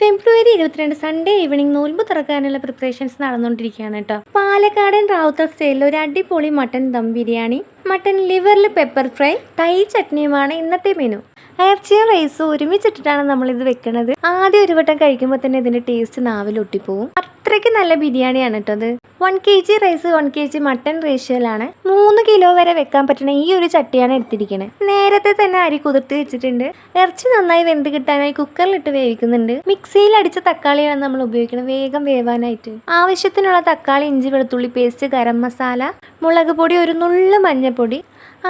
ഫെബ്രുവരി 22 Sunday evening നോൽമ്പ് തുറക്കാനുള്ള preparations നടന്നുകൊണ്ടിരിക്കുകയാണ് കേട്ടോ. പാലക്കാടൻ റാവുത്തർ സ്റ്റൈലിൽ ഒരു അടിപൊളി മട്ടൻ ദം ബിരിയാണി, മട്ടൻ ലിവറിൽ പെപ്പർ ഫ്രൈ, തൈ ചട്നിയുമാണ് ഇന്നത്തെ മെനു. ഇറച്ചിയും റൈസും ഒരുമിച്ചിട്ടിട്ടാണ് നമ്മളിത് വെക്കുന്നത്. ആദ്യം ഒരു വട്ടം കഴിക്കുമ്പോൾ തന്നെ ഇതിൻ്റെ ടേസ്റ്റ് നാവിൽ ഒട്ടിപ്പോവും. അത്രയ്ക്ക് നല്ല ബിരിയാണിയാണ് കേട്ടോ അത്. 1 kg റൈസ് 1 kg മട്ടൻ റേഷ്യോയിലാണ് 3 കിലോ വരെ വെക്കാൻ പറ്റുന്ന ഈ ഒരു ചട്ടിയാണ് എടുത്തിരിക്കുന്നത്. നേരത്തെ തന്നെ അരി കുതിർത്ത് വെച്ചിട്ടുണ്ട്. ഇറച്ചി നന്നായി വെന്ത് കിട്ടാനായി കുക്കറിലിട്ട് വേവിക്കുന്നുണ്ട്. മിക്സിയിൽ അടിച്ച തക്കാളിയാണ് നമ്മൾ ഉപയോഗിക്കുന്നത് വേഗം വേവാനായിട്ട്. ആവശ്യത്തിനുള്ള തക്കാളി, ഇഞ്ചി, വെളുത്തുള്ളി പേസ്റ്റ്, ഗരം മസാല, മുളക് പൊടി, ഒരു നുള്ളു മഞ്ഞൾപ്പൊടി,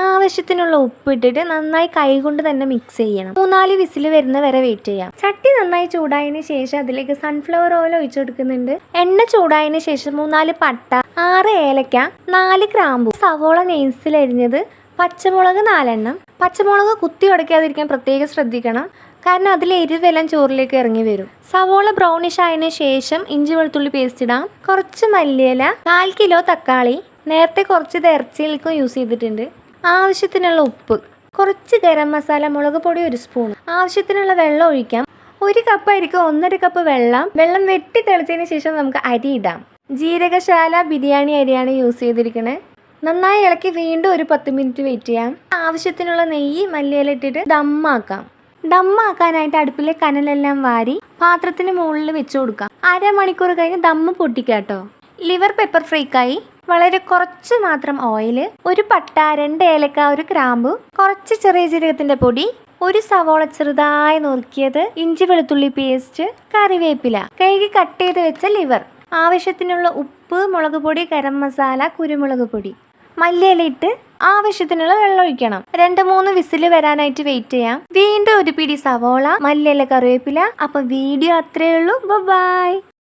ആവശ്യത്തിനുള്ള ഉപ്പ് ഇട്ടിട്ട് നന്നായി കൈകൊണ്ട് തന്നെ മിക്സ് ചെയ്യണം. 3-4 വിസിൽ വരുന്ന വരെ വെയിറ്റ് ചെയ്യാം. ചട്ടി നന്നായി ചൂടായതിനു ശേഷം അതിലേക്ക് സൺഫ്ലവർ ഓയിൽ ഒഴിച്ചു കൊടുക്കുന്നുണ്ട്. എണ്ണ ചൂടായതിനു ശേഷം 3-4 പട്ട, 6 ഏലക്ക, 4 ഗ്രാമ്പു, സവോള നൈസിലരിഞ്ഞത്, പച്ചമുളക് 4 എണ്ണം. പച്ചമുളക് കുത്തി ഉടയ്ക്കാതിരിക്കാൻ പ്രത്യേകം ശ്രദ്ധിക്കണം, കാരണം അതിൽ എരിവെല്ലാം ചോറിലേക്ക് ഇറങ്ങി വരും. സവോള ബ്രൗണിഷ് ആയതിനു ശേഷം ഇഞ്ചി വെളുത്തുള്ളി പേസ്റ്റ് ഇടാം. കുറച്ച് മല്ലിയില, 4 കിലോ തക്കാളി, നേരത്തെ കുറച്ച് ഇറച്ചിയിലേക്കും യൂസ് ചെയ്തിട്ടുണ്ട്. ആവശ്യത്തിനുള്ള ഉപ്പ്, കുറച്ച് ഗരം മസാല, മുളക് പൊടി 1 സ്പൂൺ, ആവശ്യത്തിനുള്ള വെള്ളം ഒഴിക്കാം. 1 കപ്പ് അരിക്ക് 1.5 കപ്പ് വെള്ളം വെട്ടി തെളിച്ചതിന് ശേഷം നമുക്ക് അരി ഇടാം. ജീരകശാല ബിരിയാണി അരിയാണ് യൂസ് ചെയ്തിരിക്കുന്നത്. നന്നായി ഇളക്കി വീണ്ടും ഒരു 10 മിനിറ്റ് വെയിറ്റ് ചെയ്യാം. ആവശ്യത്തിനുള്ള നെയ്യ്, മല്ലിയില ഇട്ടിട്ട് ദമ്മാക്കാം. ദമ്മാക്കാനായിട്ട് അടുപ്പിലെ കനലെല്ലാം വാരി പാത്രത്തിന് മുകളിൽ വെച്ച് കൊടുക്കാം. അരമണിക്കൂർ കഴിഞ്ഞ് ദമ്മ് പൊട്ടിക്കാട്ടോ. ലിവർ പെപ്പർ ഫ്രൈക്കായി വളരെ കുറച്ച് മാത്രം ഓയിൽ, 1 പട്ട, 2 ഏലക്ക, 1 ഗ്രാമ്പു, കുറച്ച് ചെറിയ ജീരകത്തിൻ്റെ പൊടി, 1 സവോള ചെറുതായി നുറുക്കിയത്, ഇഞ്ചി വെളുത്തുള്ളി പേസ്റ്റ്, കറിവേപ്പില, കഴുകി കട്ട് ചെയ്ത് വെച്ച ലിവർ, ആവശ്യത്തിനുള്ള ഉപ്പ്, മുളക് പൊടി, ഗരം മസാല, കുരുമുളക് പൊടി, മല്ലിയില ഇട്ട് ആവശ്യത്തിനുള്ള വെള്ളം ഒഴിക്കണം. 2-3 വിസിൽ വരാനായിട്ട് വെയിറ്റ് ചെയ്യാം. വീണ്ടും 1 പിടി സവോള, മല്ലിയില, കറിവേപ്പില. അപ്പോൾ വീഡിയോ അത്രയേ ഉള്ളൂ. ബൈ.